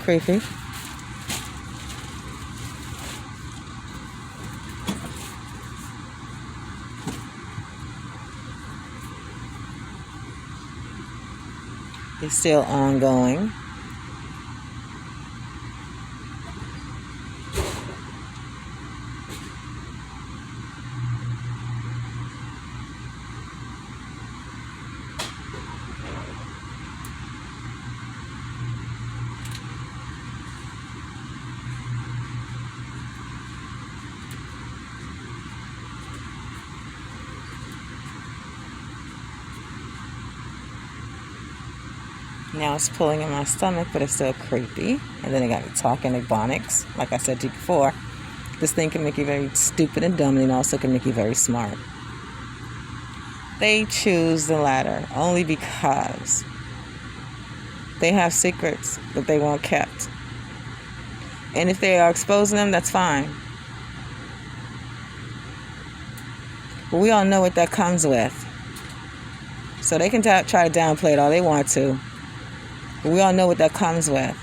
creepy. It's still ongoing. Now it's pulling in my stomach, but it's still creepy. And then it got me talking Ebonics. Like I said to you before, this thing can make you very stupid and dumb, and it also can make you very smart. They choose the latter only because they have secrets that they want kept. And if they are exposing them, that's fine. But we all know what that comes with. So they can try to downplay it all they want to. But we all know what that comes with.